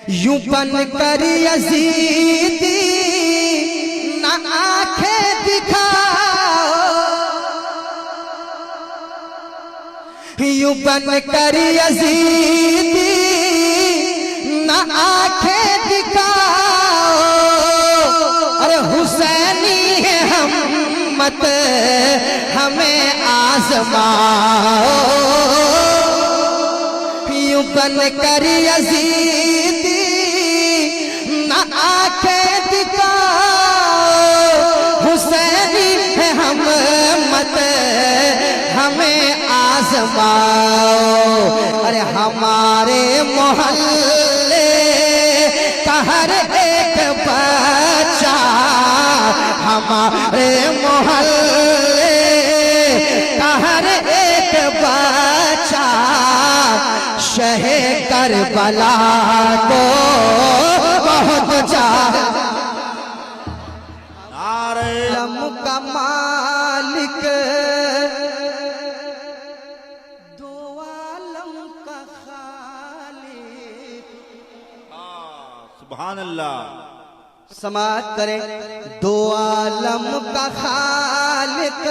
यूं बन कर यजीदी न आंखें दिखाओ, यूं बन कर यजीदी न आंखें दिखाओ। अरे हुसैनी है हम मत हमें आजमाओ, यूं बन कर यजीदी न आंखें दिखाओ। हुसैनी है हम मत हमें आजमाओ। अरे हमारे मोहल्ले का हर एक बच्चा, हमारे मोहल्ले का हर एक बच्चा शहे करबला को बहुत चाहता। आलम का मालिक दो आलम का खालिक। सुभान अल्लाह। समाअत करें। दो आलम का खालिक,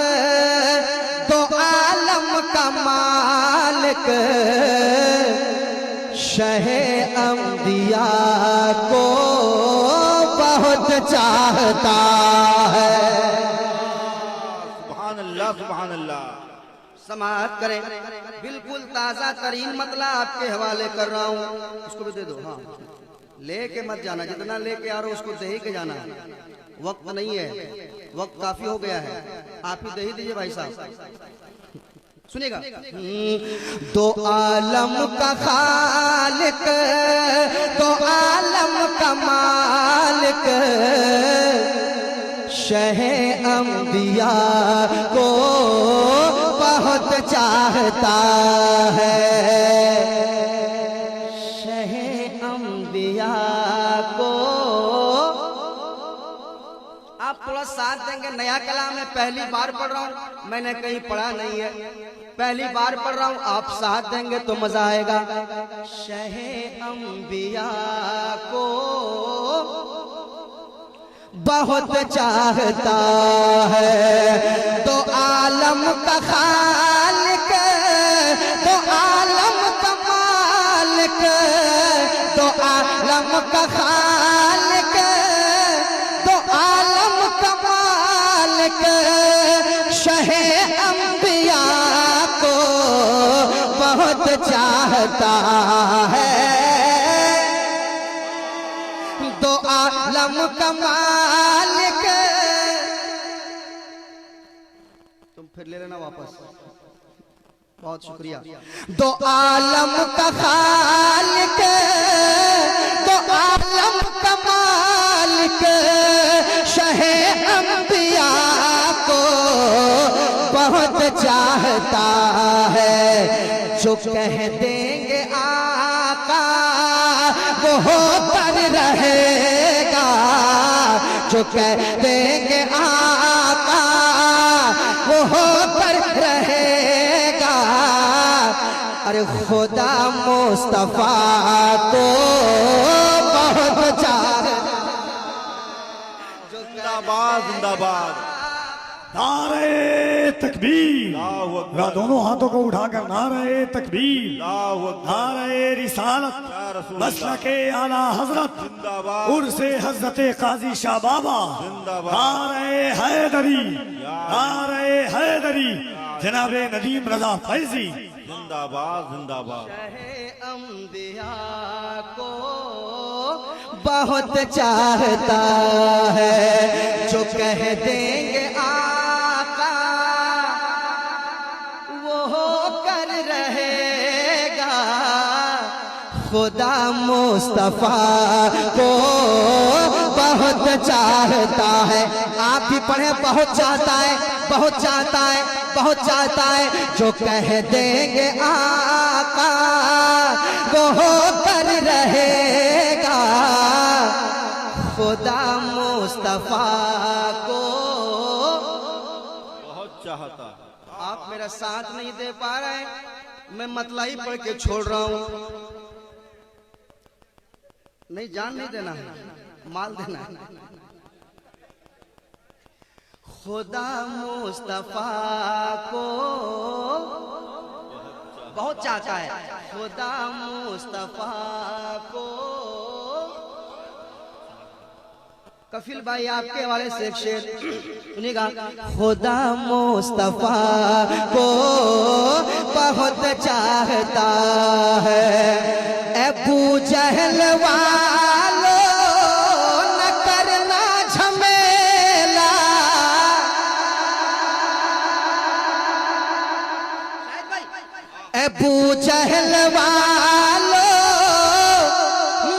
दो आलम का मालिक, शहे अंबिया को बहुत चाहता है। सुभान अल्लाह, सुभान अल्लाह। समाअत करें। बिल्कुल ताजा तरीन मतला आपके हवाले कर रहा हूँ, उसको भी दे दो। हाँ, लेके मत जाना, जितना लेके आ रहे हो उसको दे ही के जाना। वक्त नहीं है, वक्त काफी हो गया है, आप ही दे ही दीजिए भाई साहब। सुनिएगा। दो आलम का खालिक, दो आलम का मालिक, शहे अंबिया को बहुत चाहता है। शहे अंबिया को आप थोड़ा साथ देंगे। नया कलाम है, पहली बार पढ़ रहा हूँ, मैंने कहीं पढ़ा नहीं है, पहली बार पढ़ रहा हूँ, आप साथ देंगे तो मजा आएगा। शहे अंबिया को बहुत चाहता है। तो आलम का खालिक, तो आलम का मालिक, तो आलम का खालिक, तो आलम का मालिक, शहे अंबिया को बहुत चाहता है। दो आलम का मालिक। तुम फिर ले लेना वापस, बहुत शुक्रिया। दो आलम का खालिक, दो आलम का मालिक, शहे अंबिया को बहुत चाहता है। जो कह देंगे आका वो होकर रहेगा, जो कह देंगे आका वो होकर रहेगा। अरे खुदा मुस्तफा को बहुत चाहता। जिंदाबाद, जिंदाबाद। नारे तकबीर। दोनों हाथों को उठाकर नारे तकबीर, नारे रिसालत, मसलके आला हजरत, उर्से हजरते काजी शाह बाबा, नारे हैदरी, नारे हैदरी, जनाबे नदीम रजा फैजी, जिंदाबाद, जिंदाबाद। शहे अंबिया को बहुत चाहता है। जो कह देंगे आका वो होकर रहेगा। खुदा मुस्तफा को बहुत चाहता है। आप भी पढ़े। बहुत चाहता है, बहुत चाहता है, बहुत चाहता है। जो कह देंगे आका वो होकर रहेगा। खुदा मुस्तफा को बहुत चाहता। आप मेरा साथ नहीं दे पा रहे हैं, मैं मतला ही पढ़ के छोड़ रहा हूं। नहीं, जान नहीं देना है, माल देना है। खुदा मुस्तफा को बहुत चाहता है, खुदा मुस्तफा को। कफिल भाई आपके हवाले से एक शेर सुनिएगा। खुदा मुस्तफा को बहुत चाहता है, अबू जहल वालो न करना झमेला। अबू जहल वालो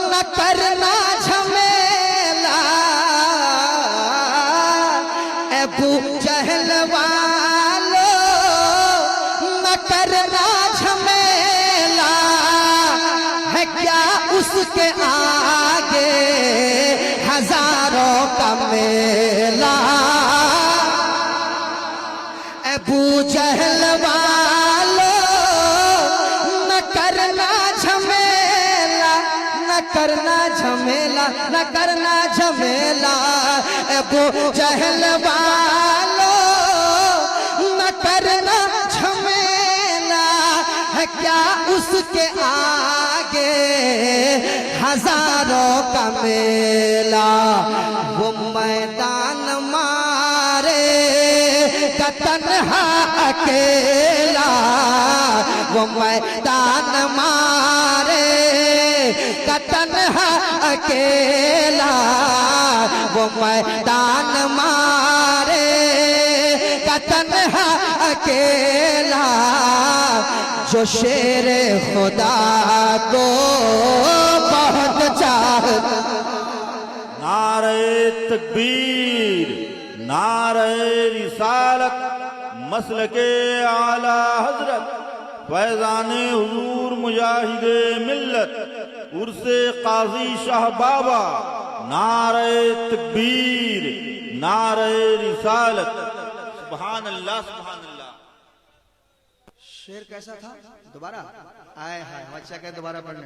न करना झमेला। अबू जहल वालो न करना झमेला। है क्या उसके आगे हजारों का मेला। अबू जहल वालो न करना झमेला, न करना झमेला, न करना झमेला। अबू जहल वालो न करना झमेला। है क्या उसके आगे हजारों का मेला। वो मैदान मारे का तन्हा अकेला। वो मैदान मारे का तन्हा अकेला। वो मैदान मारे का तन्हा अकेला। जो शेर खुदा को बहुत चाहता। नारे तकबीर, नारे रिसालत, मसलके आला हजरत, फैजाने हुजूर मुजाहिदे मिल्लत, उर्से काजी शाह बाबा। नारे तकबीर, नारे रिसालत। सुभान अल्लाह, सुभान अल्लाह। शेर कैसा था? दोबारा आए हाय, अच्छा कहे दोबारा पढ़ने।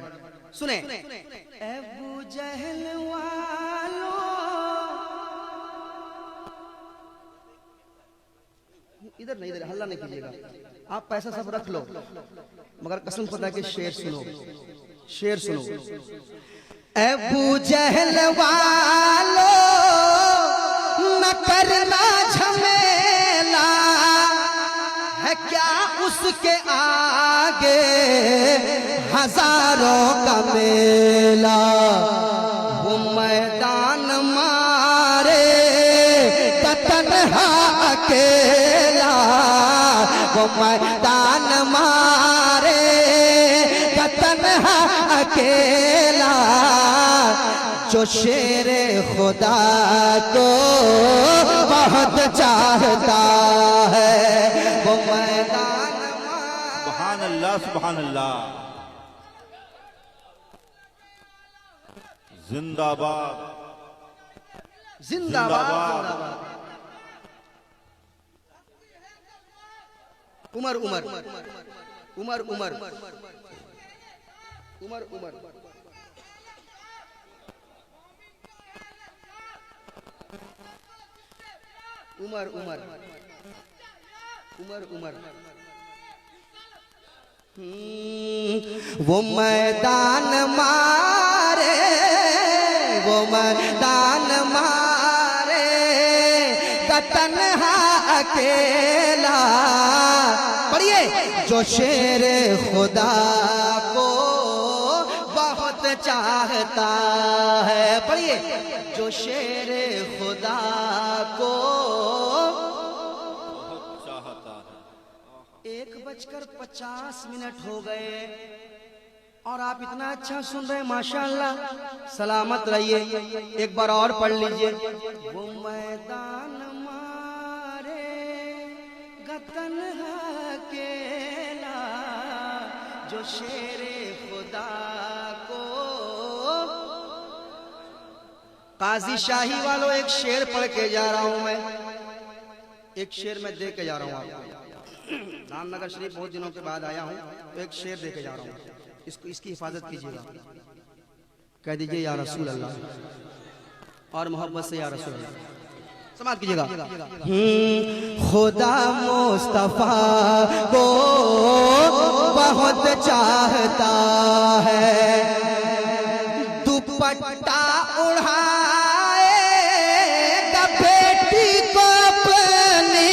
सुने। अबू जहल वालो, इधर नहीं, इधर हल्ला नहीं कीजिएगा, आप पैसा सब रख लो, मगर कसम खुदा के शेर सुनो, शेर सुनो। अबू जहल वालो न करना झमेला। है क्या उसके आगे हजारों का मेला। वो मैदान मारे का तन्हा अकेला। वो मैदान मारे का तन्हा अकेला। जो शेर खुदा को बहुत चाहता है, वो मैदान। सुभान अल्लाह, सुभान अल्लाह। जिंदाबाद, जिंदाबाद, जिंदाबाद। जिंदाबाद। उमर उमर उमर उमर उमर उमर उमर उमर उमर उमर। वो मैदान मारे, वो मैदान मारे का तन्हा अकेला। पढ़िए। जो शेर खुदा को बहुत चाहता है। पढ़िए। जो शेर खुदा को चाहता है। 1:50 हो गए और आप इतना अच्छा सुन रहे हैं, माशाअल्लाह। सलामत रहिए। एक बार और पढ़ लीजिए। वो मैदान मारे गतन अकेला। जो शेर खुदा को। काजी शाही वालों, एक शेर पढ़ के जा रहा हूं मैं, एक शेर मैं दे के जा रहा हूं आपको। रामनगर शरीफ बहुत दिनों के बाद आया हूं, तो एक शेर दे के जा रहा हूं, इसको, इसकी हिफाजत कीजिएगा। कह दीजिए या रसूल अल्लाह और मोहब्बत से या रसूल अल्लाह समाप्त कीजिएगा। खुदा मुस्तफा को बहुत चाहता है, दुपट्टा उड़ाएगा बेटी को अपनी,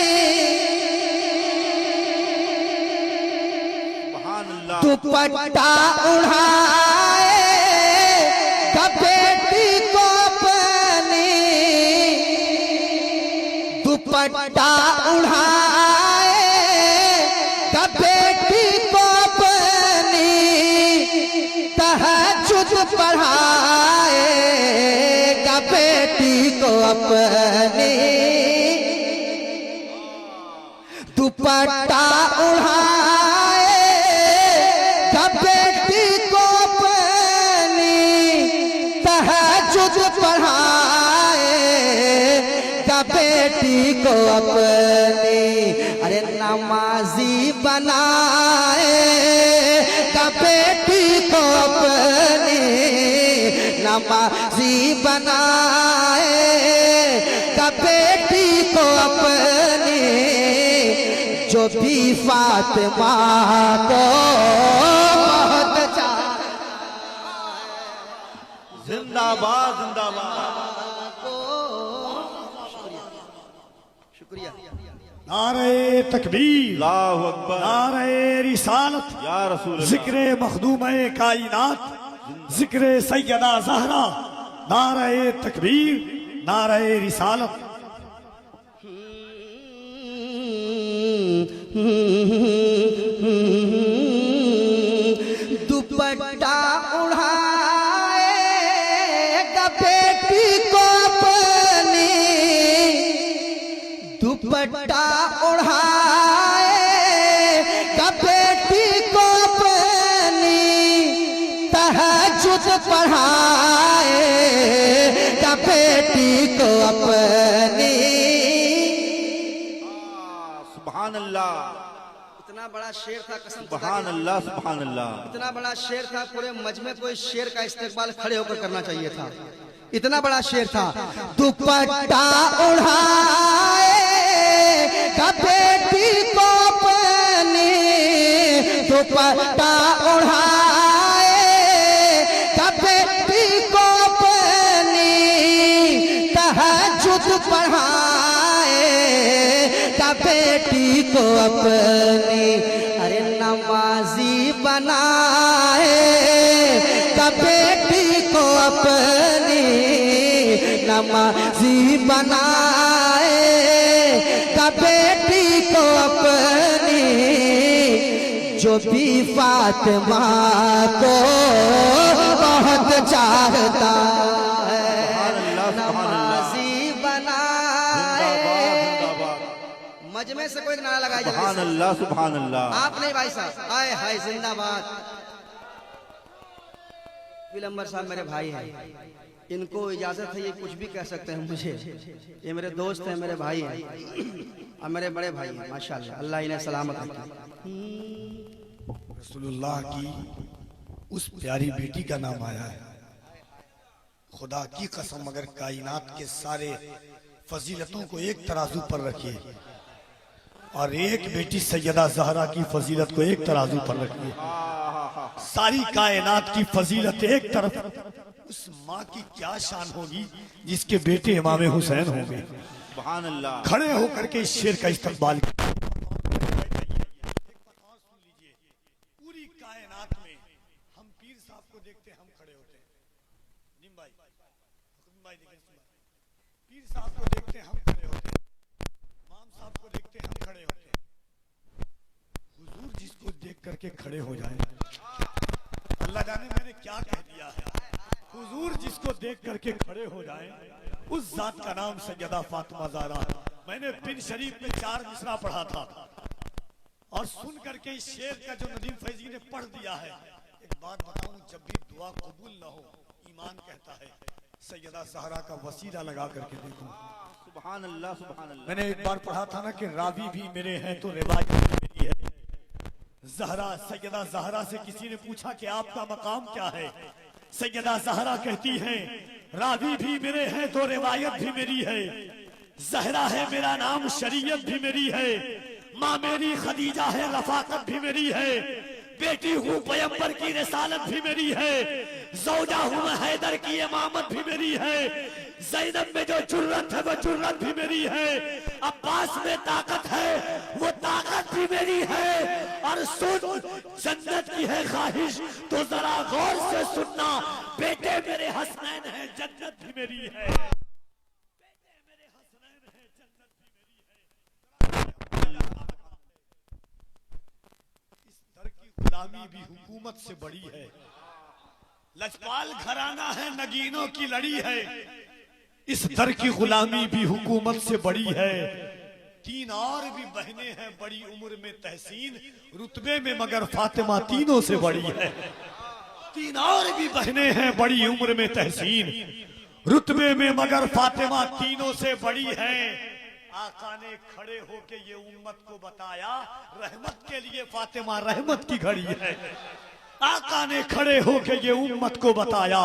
दुपट्टा उड़ाएगा बेटी को अपनी, दुपट्टा उड़ाएगा बेटी को अपनी, तहज्जुद पढ़ाएगा बेटी को अपनी, दुपट्टा उड़ाएगा बेटी को अपनी, तहज्जुद पढ़ाएगा बेटी को अपनी, अरे नमाजी बनाएगा बेटी को अपनी, नमाजी बनाएगा बेटी को अपनी, जो भी फातिमा को बहुत जिंदाबाद जिंदाबाद। शुक्रिया। नारे तकबीर, अल्लाहु अकबर, नारे रिसालत, या रसूल अल्लाह। जिक्रे मखदूमे कायनात, जिक्रे सैयदा ज़हरा, नारे तकबीर, नारे रिसालत। दुपट्टा उड़ाएगा बेटी को अपनी, दुपट्टा उड़ाएगा बेटी को अपनी, तहज्जुद पढ़ाएगा बेटी को अपनी। सुभान अल्लाह, इतना बड़ा शेर था, कसम खुदा सुभान की। अल्लाह, सुभान अल्लाह। इतना बड़ा शेर था, पूरे मजमे को इस शेर का इस्तेमाल खड़े होकर करना चाहिए था। इतना बड़ा शेर था। दुपट्टा उड़ाएगा बेटी को अपनी, दुपट्टा उड़ाएगा बेटी को अपनी, तहज्जुद पढ़ाएगा बेटी को अपनी, अरे नमाजी बनाएगा बेटी को अपनी, नमाजी बनाएगा बेटी को अपनी, जो भी फातिमा को बहुत चाहता है, नमाजी बनाए। जिंदाबाद मजमे से कोई नारा लगाया सुभान अल्लाह, सुभान अल्लाह। आप नहीं भाई साहब, आए हाय जिंदाबाद। विलंबर साहब मेरे भाई हैं, इनको इजाजत है ये कुछ भी कह सकते हैं मुझे, ये मेरे दोस्त हैं, मेरे भाई हैं और मेरे बड़े भाई हैं माशाल्लाह, अल्लाह इन्हें सलामत रखे। रसूलुल्लाह की उस प्यारी बेटी का नाम आया है। खुदा की कसम, अगर कायनात के सारे फजीलतों को एक तराजू पर रखिए और एक बेटी सैयदा ज़हरा की फजीलत को एक तराजू पर रखिए, सारी कायनात की फजीलत एक तरफ, उस माँ की क्या शान होगी जिसके बेटे इमाम हुसैन होंगे। सुभान अल्लाह। खड़े होकर के इस शेर का इस्तकबाल पूरी कायनात में हम पीर साहब को देखते हम खड़े होते हैं, निम भाई देखिए, पीर साहब को देखते हम खड़े होते हैं, इमाम साहब को देखते हम खड़े होते हैं, हुजूर जिसको देख करके खड़े हो जाए, अल्लाह जाने मैंने क्या कह दिया है, हुजूर जिसको देख करके खड़े हो जाए, उस जात का नाम सैयदा फातिमा ज़हरा। मैंने बिन शरीफ में 4 मिसरा पढ़ा था और सुन करके इस शेर का जो नदीम फैजी ने पढ़ दिया है, एक बात बताऊं, जब भी दुआ कबूल न हो, ईमान कहता है सैयदा ज़हरा का वसीला लगा करके देखो। सुभान अल्लाह, सुभान अल्लाह। मैंने एक बार पढ़ा था ना कि रावी भी मेरे हैं तो रिवायत मेरी है। ज़हरा, सैयदा ज़हरा से किसी ने पूछा कि आपका मकाम क्या है, सैयदा ज़हरा कहती हैं, रावी भी मेरे हैं तो रिवायत भी मेरी है, ज़हरा है मेरा नाम, शरीयत भी मेरी है, माँ मेरी खदीजा है, रफाकत भी मेरी है, बेटी हूँ पैगंबर की रिसालत भी मेरी है, ज़ौजा हूँ मैं हैदर की इमामत भी मेरी है, ज़ैनब में जो जुर्रत है वो जुर्रत भी मेरी है, अब्बास में ताकत है वो ताकत भी मेरी है, और सुन जन्नत की है ख्वाहिश तो जरा गौर से सुनना, बेटे मेरे हसनैन है जन्नत भी मेरी है, बेटे मेरे हसनैन है जन्नत भी मेरी है। इस दर की गुलामी भी हुकूमत से बड़ी है, लजपाल घराना है नगीनों की लड़ी है, इस दर की गुलामी भी हुकूमत से बड़ी है, तीन और भी बहनें हैं बड़ी उम्र में तहसीन, रुतबे में मगर फातिमा तीनों से बड़ी है, तीन और भी बहनें हैं बड़ी उम्र में तहसीन, रुतबे में मगर फातिमा तीनों से बड़ी है। आका ने खड़े होके ये उम्मत को बताया, रहमत के लिए फातिमा रहमत की घड़ी है, आका ने खड़े होके ये उम्मत को बताया,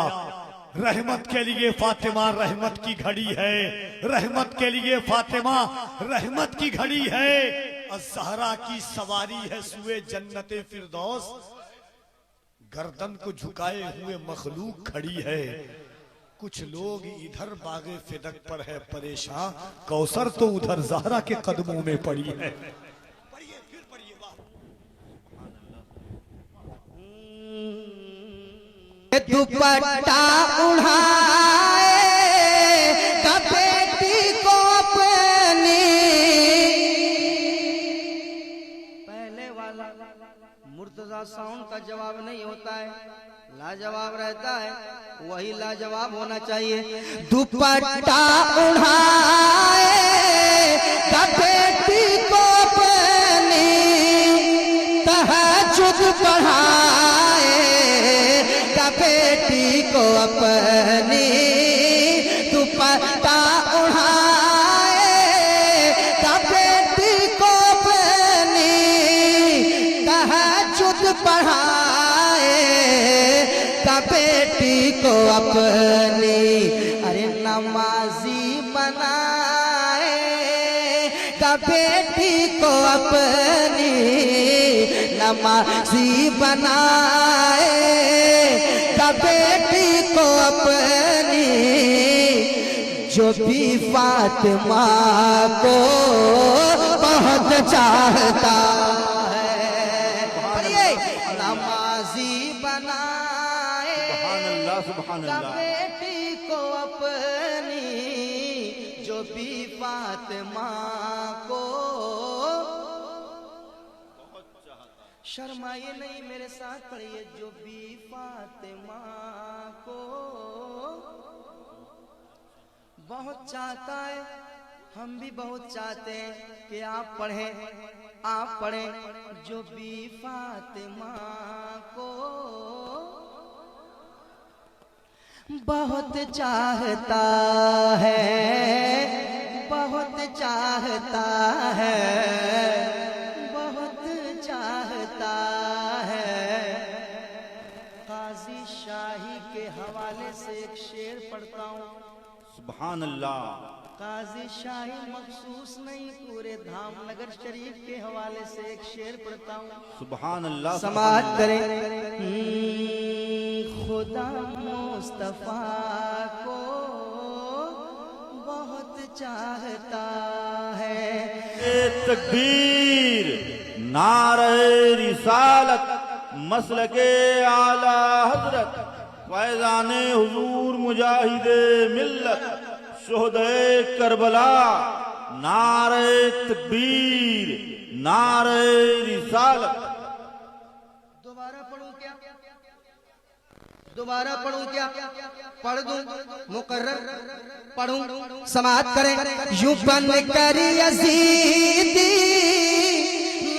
रहमत के लिए फातिमा रहमत की घड़ी है, रहमत के लिए फातिमा रहमत की घड़ी है, ज़हरा की सवारी है सुए जन्नते फिरदौस, गर्दन को झुकाए हुए मखलूक खड़ी है, कुछ लोग इधर बागे फिदक पर है परेशान, कौसर तो उधर ज़हरा के कदमों में पड़ी है। पढ़िए फिर पढ़िए, वाह। दुपट्टा उड़ाए बेटी को अपनी, पहले वाला मुर्तजा साउंड का जवाब नहीं होता है, लाजवाब रहता है, वही लाजवाब होना चाहिए। दुपट्टा उड़ाए बेटी को अपनी, तहज्जुद पढ़ाए बेटी को अपनी, दुपट्टा उड़ाए बेटी को अपनी, तहज्जुद पढ़ाए बेटी को अपनी, अरे नमाजी बनाए बेटी को अपनी, नमाजी बनाए बेटी को अपनी, जो भी फातिमा को बहुत चाहता है, नमाजी बनाए सुभान अल्लाह बेटी को अपनी, जो भी फातिमा को, शर्माइए नहीं, मेरे साथ पढ़िए, जो भी फातिमा को बहुत चाहता है, हम भी बहुत चाहते हैं कि आप पढ़ें, आप पढ़ें, जो भी फातिमा को बहुत चाहता है, बहुत चाहता है, बहुत चाहता है। काजी शाही के हवाले से एक शेर पढ़ता हूँ। सुभान अल्लाह। काजी शाही मखसूस नहीं, पूरे धामनगर शरीफ के हवाले से एक शेर पढ़ता हूँ। सुभान अल्लाह। समाअत करें। खुदा मुस्तफा को बहुत चाहता है। तकबीर, नारे रिसालत, मसलके आला हजरत, फैज़ाने हुजूर मुजाहिदे मिल्लत, शोहदे करबला, नारे तकबीर, नारे रिसालत। दोबारा पढ़ूं क्या? दोबारा पढ़ूं क्या? पढ़ दूं मुकर्रर पढ़ूं। समाअत करें। यूं बन कर यजीदी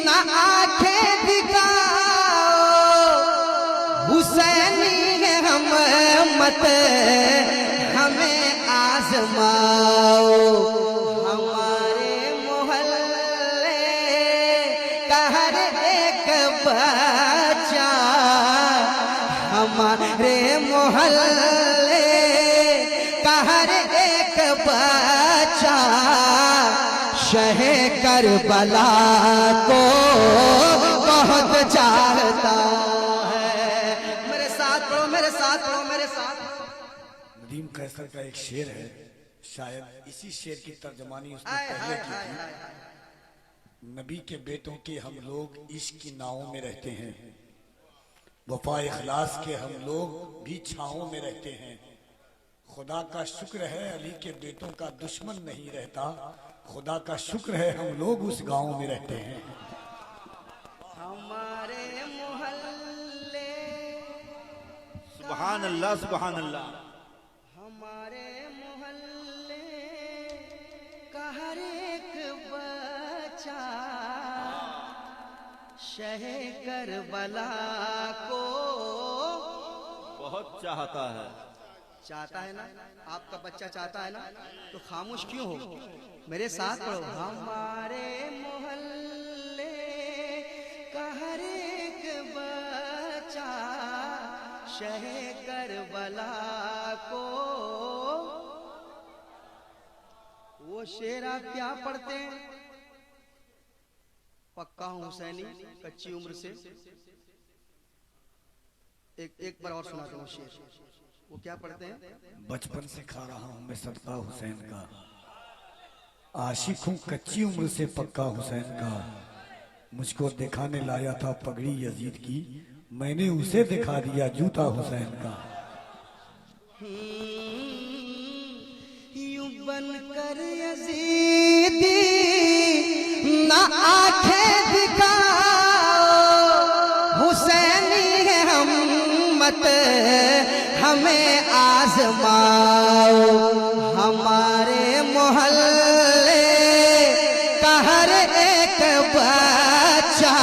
ना आंखें दिखाओ, हुसैनी है हम मत हमें आजमाओ। हमारे मोहल्ले का हर एक बच्चा, हमारे मोहल्ले मोहल्ले का हर एक बच्चा शह करबला को बहुत चाहता है। मेरे साथ रो, मेरे साथ रो, मेरे साथ। नदीम कैसर का एक शेर है, शायद इसी शेर की तर्जमानी उसने पहले की थी। नबी के बेटों के हम लोग इश्क की नावों में रहते हैं, वफा इखलास के हम लोग भी छाओं में रहते हैं। खुदा का शुक्र है अली के बेटों का दुश्मन नहीं रहता, खुदा का शुक्र है हम लोग उस गांव में रहते हैं। हमारे मोहल्ले सुभान अल्लाह, सुभान अल्लाह। हमारे मोहल्ले का हर एक बच्चा शह करबला को बहुत चाहता है। चाहता है ना, आपका बच्चा चाहता है ना, तो खामोश क्यों हो? मेरे साथ पढ़ो। हमारे मोहल्ले का हर एक बच्चा शह करबला को। वो शेर आप क्या पढ़ते हैं? पक्का हूं हुसैनी, कच्ची उम्र से। एक बार और सुनाता हूँ शेर। वो क्या पढ़ते हैं? बचपन से खा रहा हूं मैं सदका हुसैन का, आशिक हूं कच्ची उम्र से पक्का हुसैन का। मुझको दिखाने लाया था पगड़ी यजीद की, मैंने उसे दिखा दिया जूता हुसैन का। यूं बन कर यजीदी ना आंखें दिखाओ, हुसैनी है हम मत हमें आजमाओ। हमारे मोहल्ले का हर एक बच्चा,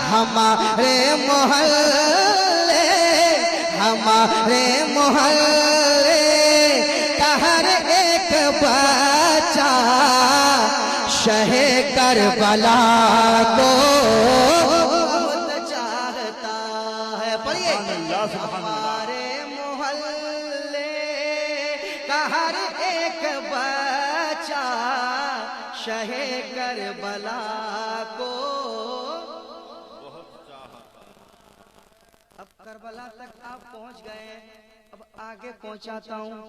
हमारे मोहल्ले, हमारे मोहल्ले का हर एक बच्चा शह करबला को बहुत चाहता है। पढ़िए। हमारे मोहल्ले का हर एक बच्चा शह करबला को बहुत चाहता। अब करबला तक आप पहुंच गए, अब आगे पहुंचाता हूं।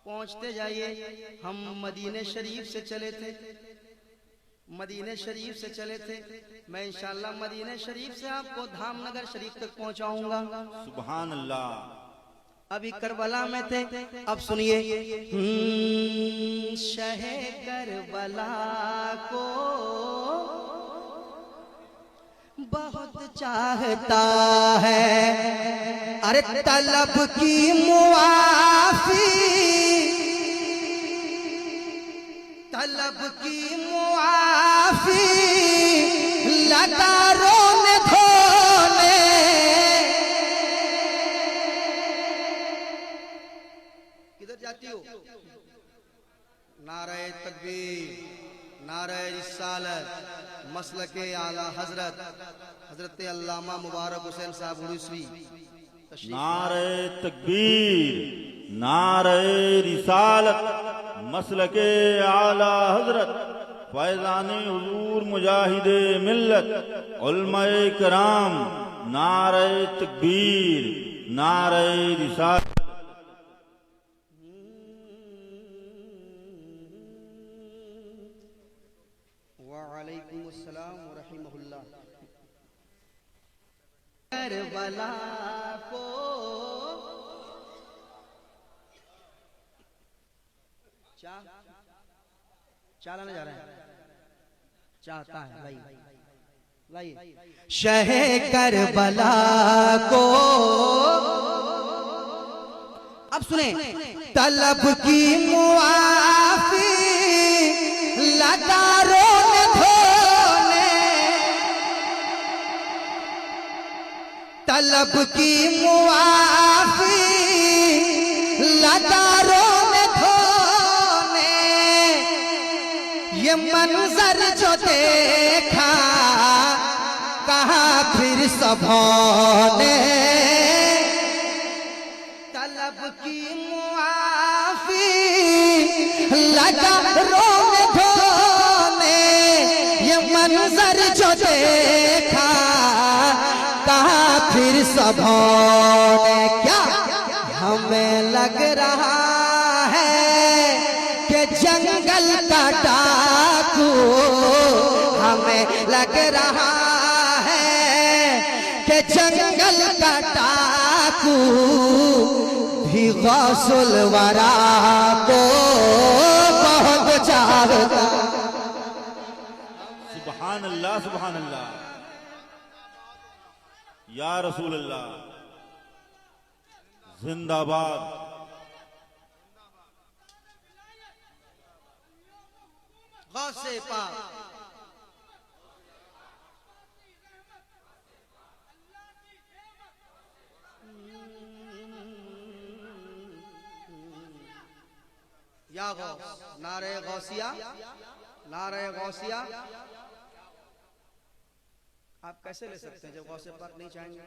पहुंचते जाइए। हम मदीने शरीफ से चले थे, मदीने शरीफ से चले थे। मैं इंशाल्लाह मदीने शरीफ से आपको धामनगर शरीफ तक पहुंचाऊंगा। सुभान अल्लाह। अभी करबला में थे, अब सुनिए। शह करबला को बहुत चाहता है, अरे तलब की मुआफी, तलब की मुआफी लगा रोने धोने। किधर जाती हो? नारे तकबीर, नारे रिसालत, मसलके आला हजरत हजरत अल्लामा मुबारक हुसैन साहब उर्वी। नारे तकबीर, नारे रिसालत, मसलके आला हजरत फैज़ाने हुजूर मुजाहिदे मिल्लत उलमाए कराम। नारे तकबीर, नारे रिसालत। वालेकुम अस्सलाम व रहमतुल्लाह। करबला को चालाने जा रहे हैं, चाहता है भाई, लाइए। शह करबला को अब सुने। तलब की मुआफी लगा रोने धोने, तलब की मुआफी लगा रोने धोने। ये मंजर जो देखा कहा फिर सबों ने, तलब की मुआफी लगा रोने धोने, ये मंजर जो देखा कहा फिर सबों ने क्या। हमें लग रहा है कि जंगल का डाकू, हमें लग रहा है कि जंगल का डाकू भी गौसुल वरा को बहुत चाहता। सुभान अल्लाह, सुभान अल्लाह, या रसूल अल्लाह, जिंदाबाद। गौसे पाक या गौस, नारे गौसिया, नारे गौसिया। आप कैसे ले सकते हैं जब गौसे पाक नहीं चाहेंगे?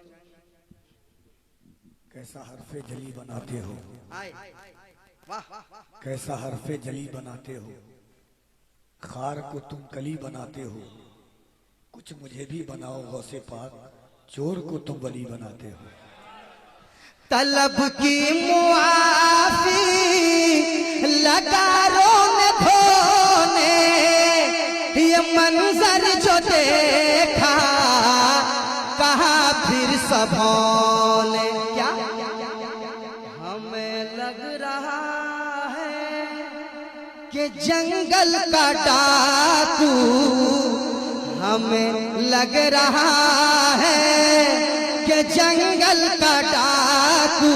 कैसा हरफे जली बनाते हो, आए वाह, कैसा हरफे जली बनाते हो, खार को तुम कली बनाते हो, कुछ मुझे भी बनाओ गौसे पाक, चोर को तुम वली बनाते हो। तलब की मुआफी लगा रोने धोने, ये मंजर जो देखा कहा फिर सबों ने क्या। हमें लग रहा है कि जंगल का डाकू, हमें लग रहा है कि जंगल का डाकू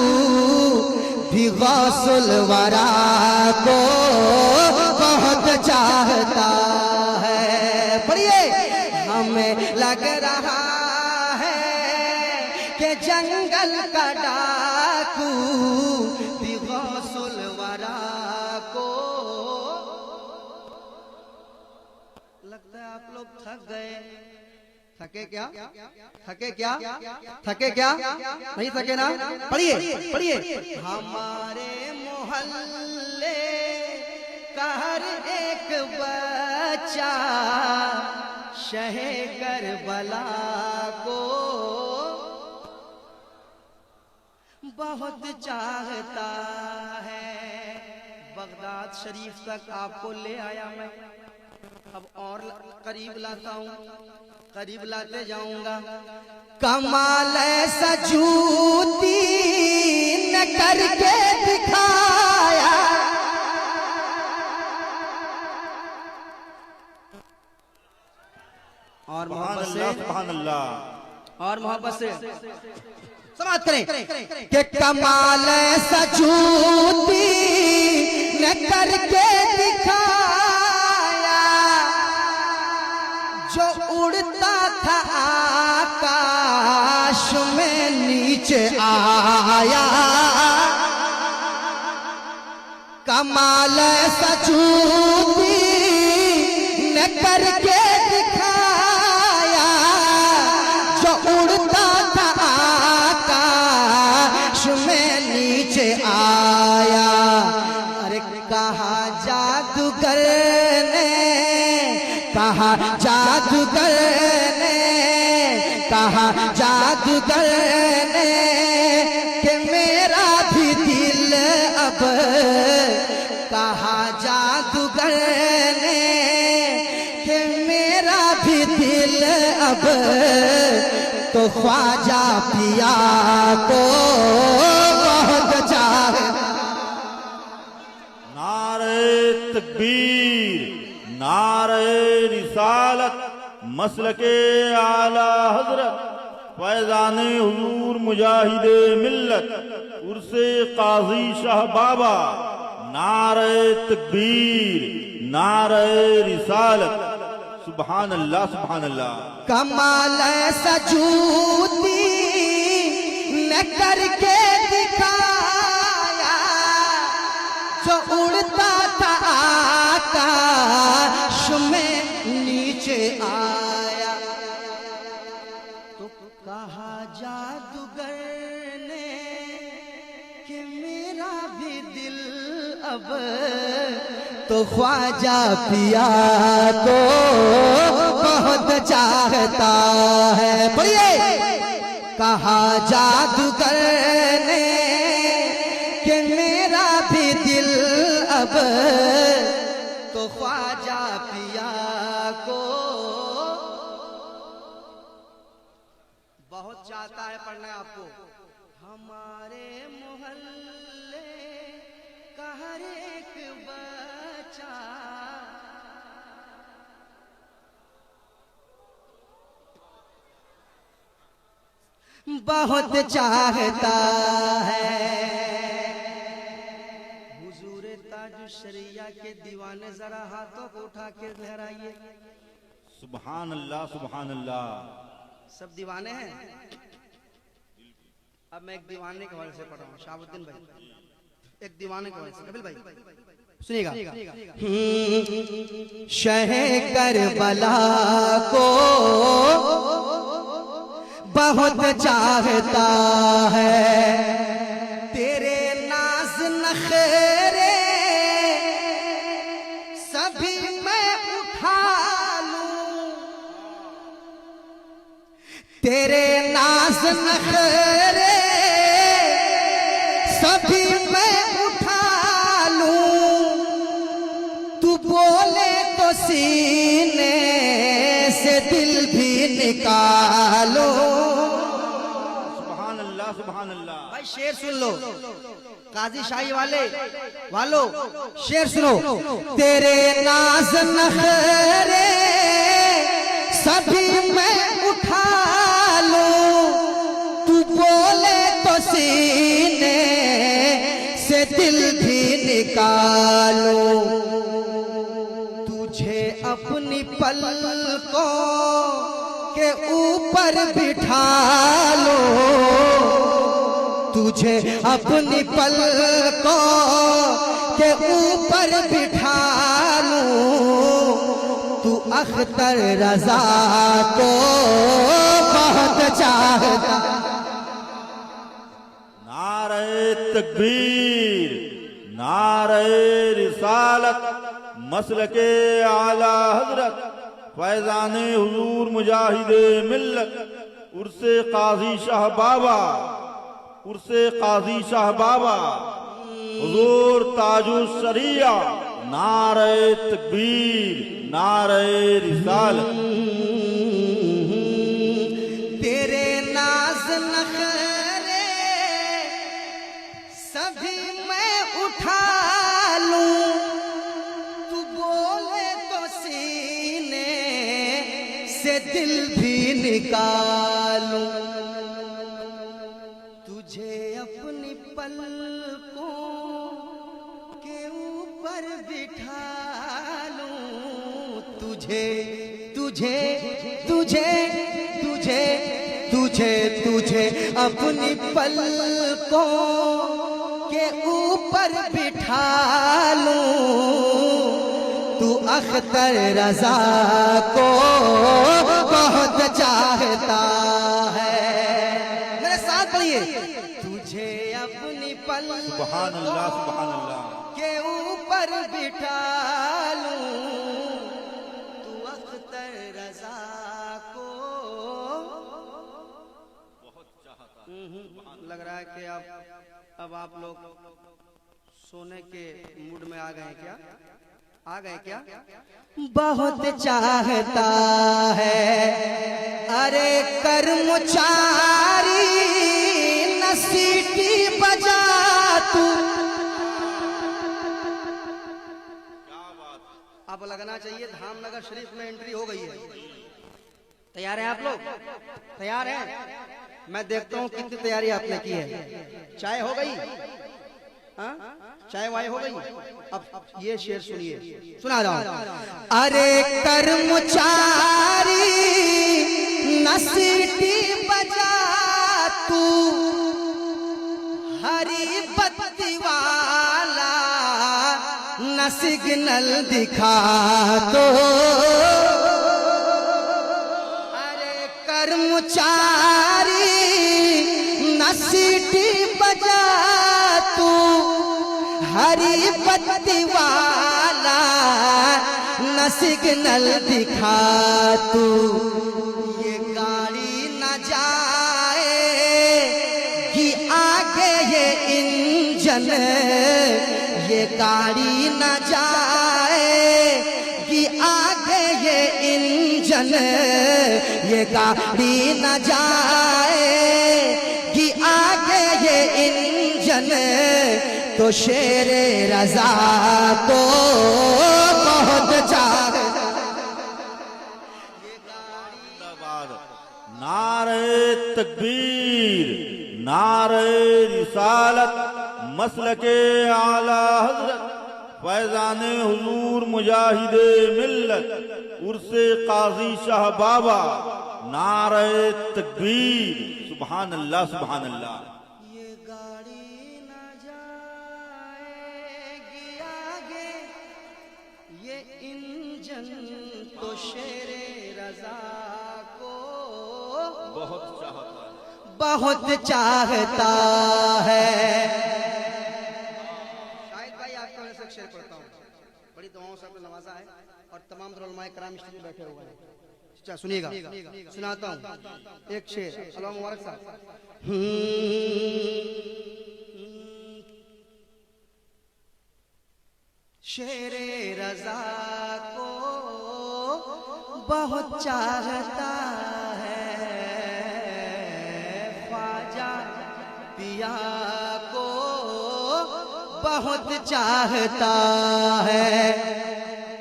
भी गौसुल वरा को बहुत चाहता है। पढ़िए, हमें लग रहा है कि जंगल का डाकू भी गौसुल वरा को। लगता है आप लोग थक गए। थके क्या? थके क्या? थके क्या? नहीं थके ना? पढ़िए पढ़िए। हमारे मोहल्ले का हर एक बच्चा शहे करबला को बहुत चाहता है। बगदाद शरीफ तक आपको ले आया मैं, अब और करीब लाता हूँ, करीब लाते जाऊंगा। कमाल सजूती न करके दिखाया, और मोहब्बत से, सुभान अल्लाह, और मोहब्बत से समाप्त करें कि कमाल सजूती न करके दिखाया, जो उड़ता था आकाश में नीचे आया। कमाल सजूती न करके दिखाया, जो उड़ता था आकाश में नीचे आया। अरे कहा जादूगर ने, कहा जादूगर ने, कहा जादूगर ने कि मेरा भी दिल अब, कहा जादूगर ने कि मेरा भी दिल अब तो ख्वाजा पिया को बहुत चाहे। नारे तकबीर, नारे रिसालत, मसलके आला हजरत, फैजाने हुजूर मुजाहिदे मिल्लत, उर्से काजी शाह बाबा। नारे तकबीर, नारे रिसालत, सुभान अल्लाह, सुभान अल्लाह। कमाल सजूती न करके दिखाया, जो उड़ता था आकाश में नीचे आया। तो कहा जादूगर ने कि भी दिल अब तो ख्वाजा पिया को बहुत चाहता है। पढ़िए, कहा जादूगर ने कि मेरा भी दिल अब तो ख्वाजा पिया को बहुत चाहता है। पढ़ना है आपको। हमारे मोहल्ले का हर एक बच्चा बहुत चाहता है। हुजूर ताजुश्शरिया के दीवाने जरा हाथों को उठा के लहराइए। सुभान अल्लाह, सुभान अल्लाह। सब दीवाने हैं। अब मैं एक दीवाने के हवाले से पढ़ रहा हूँ, शाहबुद्दीन भाई, एक दीवाने के हवाले से। कपिल भाई सुनिएगा। शहे करबला को बहुत चाहता है, तेरे नाज नखरे सभी मैं उठा लूं, तेरे नाज नखरे सभी मैं उठा लूं, तू बोले तो सीने से दिल भी निकालो। सुभान अल्लाह, सुभान अल्लाह। भाई शेर सुन लो, काजी शाही वालों शेर सुनो। तेरे नाज नखरे सभी मैं उठा लूं, तू बोले तो सीने से दिल भी निकालो, तुझे अपनी पलकों के ऊपर बिठा लो, तुझे अपनी पलकों के ऊपर बिठा लूं, तू अख्तर रजा को बहुत चाहता। नारे तकबीर, नारे रिसालत, मसलके आला हजरत फैजाने हुजूर मुजाहिदे मिल्लत, उर्से काजी शाह बाबा, उर्से काजी शाह बाबा हुजूर ताजुश्शरिया। नारे तकबीर, नारे रिसालत। तेरे नाज नखरे सभी मैं उठा लूं, तू बोले तो सीने से दिल भी निकालूं, तुझे अपनी पलकों के ऊपर बिठा लूं, तुझे तुझे तुझे तुझे तुझे तुझे अपनी पलकों के ऊपर बिठा लूं, तू अख्तर रजा को बहुत चाहता है। मेरे साथ पढ़िए, तुझे अपनी सुभान अल्लाह, सुभान पलकों अल्लाह। के ऊपर बिठा लूं, तू अख्तर रजा को बहुत चाहता। लग रहा है कि अब आप लोग सोने के मूड में आ गए क्या? आ गए क्या? बहुत चाहता है, अरे कर्मचारी न सीटी बजा तू। अब लगना चाहिए धामनगर शरीफ में एंट्री हो गई है। तैयार हैं आप लोग? तैयार हैं? मैं देखता हूँ कितनी तैयारी आपने की है। चाय हो गई? हाँ? चाय वाय हो गई? अब ये शेर सुनिए, सुना रहा हूं। अरे कर्मचारी न सीटी बजा तू, हरी बत्ती वाला न सिग्नल दिखा दो। अरे कर्मचारी न सीटी बजा तू, हरी बत्ती वाला न सिग्नल दिखा तू, ये गाड़ी न जाए कि आगे ये इंजन, ये गाड़ी न जाए कि आगे ये इंजन, ये गाड़ी न जाए कि आगे ये इंजन, तो शेरे रजा को बहुत चाहे। नारे तकबीर, नारे रिसालत, मसलके आला हजरत, फैजाने हुजूर मुजाहिदे मिल्लत, उर्से काजी शाह बाबा, नारे तकबीर, सुभान अल्लाह सुभान अल्लाह। ये गाड़ी न जाएगी आगे ये इंजन, तो शेरे रजा को बहुत चाहता है, बहुत चाहता है। शाहिद भाई आपको मैं एक शेर पढ़ता हूँ, बड़ी दुआओं से आपने नवाजा है और तमाम उलमाए कराम स्टेज में बैठे हुए हैं। अच्छा सुनिएगा, सुनाता हूँ एक शेर। अल्लाह मुबारक साहब। शेरे रजा को बहुत चाहता है, ख्वाजा पिया को बहुत चाहता है।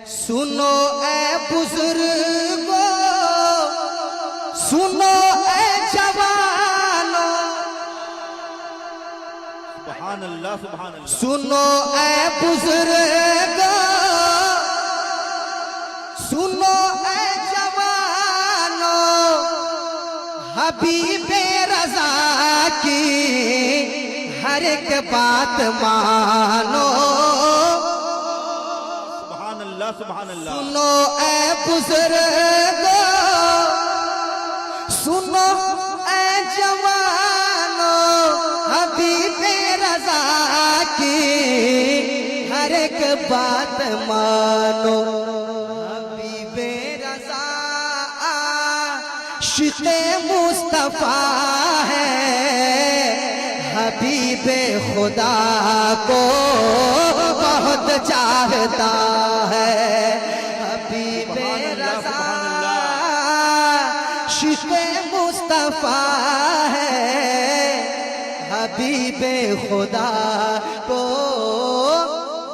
सुनो ए बुजुर्गो, सुनो ए जवानो, सुभान अल्लाह सुभान अल्लाह। सुनो ए बुजुर्गो, सुनो ए जवानो, हबीबे रजा की हर एक बात मानो। सुभान अल्लाह सुभान अल्लाह। सुनो ए बुजुर्गो, सुनो ए जवानो, हबीबे रजा की हर एक बात मानो। हबीबे रजा आशिक़े मुस्तफा है, हबीबे खुदा को बहुत चाहता है। हबीबे रजा आशिक़े मुस्तफा है, हबीबे खुदा को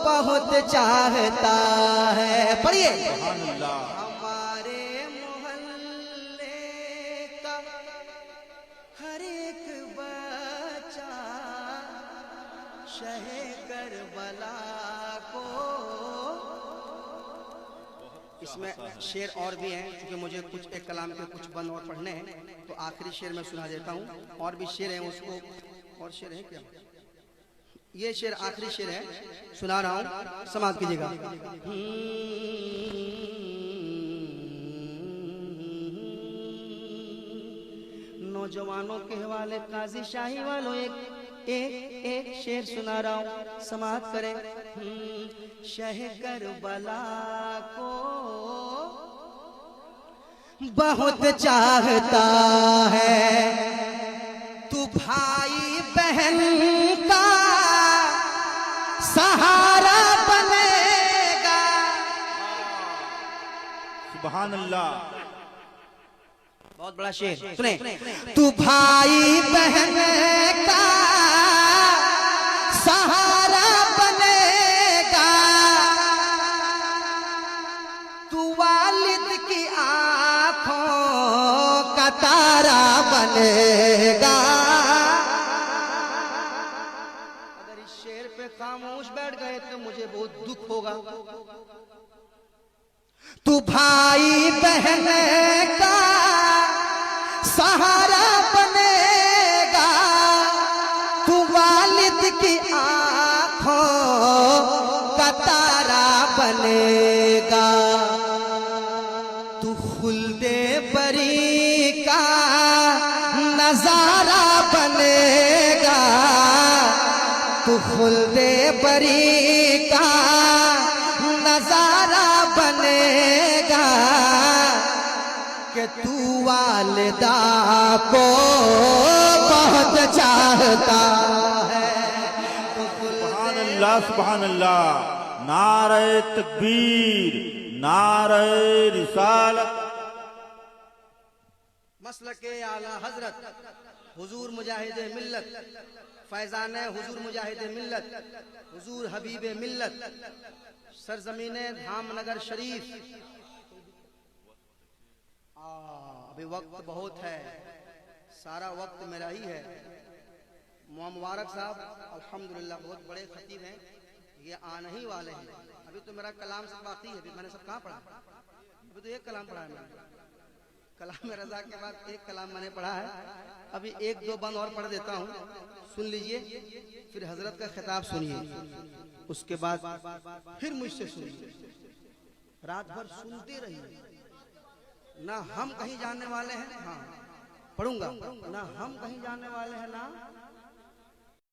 बहुत चाहता है। पढ़िए। सुभान अल्लाह। हमारे मोहल्ले का हर एक बच्चा शहे करबला को। इसमें शेर और भी हैं, क्योंकि मुझे कुछ एक कलाम के कुछ बंद और पढ़ने हैं, तो आखिरी शेर मैं सुना देता हूँ। और भी शेर हैं, उसको और शेर है क्या? ये शेर आखिरी शेर है, सुना रहा हूँ, समाप्त कीजिएगा। नौजवानों के हवाले काजी शाही वालों एक एक एक शेर सुना रहा हूँ, समाप्त करें। शह करबला को बहुत चाहता है, तू भाई बहन का सहारा बनेगा। सुभान अल्लाह। बहुत बड़ा शेर सुने। तू भाई बहन का सहारा बनेगा, तू वालिद की आंखों का तारा बनेगा। अगर इस शेर पे खामोश बैठ गए तो मुझे बहुत दुख होगा। तू भाई बहन का सहारा बनेगा, तू वालिद की आंखों का तारा बनेगा, तू खुल्दे बरी का नजारा बनेगा, तू खुल्दे बरी का नजारा बनेगा कि तू वालिदा को बहुत चाहता है। सुभान अल्लाह सुभान अल्लाह। नारे तकबीर, नारे रिसालत। मसलके आला हजरत हुजूर मुजाहिद मिल्लत, फैजान हुजूर मुजाहिद मिल्लत, हुजूर हबीब मिल्लत, सरजमीन धामनगर शरीफ। अभी वक्त बहुत है, सारा वक्त मेरा ही है। मुबारक साहब अल्हम्दुलिल्लाह बहुत बड़े खतीब हैं, ये आने ही वाले हैं। अभी तो मेरा कलाम सब बाकी है, अभी मैंने सब कहाँ पढ़ा, अभी तो एक कलाम पढ़ा है मैंने। कलाम रजा के बाद एक कलाम मैंने पढ़ा है, अभी एक दो बंद और पढ़ देता हूँ, सुन लीजिए, फिर हजरत का खिताब सुनिए, उसके बाद फिर मुझसे सुनिए, रात भर सुनते रहिए। ना हम कहीं जाने वाले हैं, हाँ पढ़ूंगा, ना हम कहीं जाने वाले हैं, ना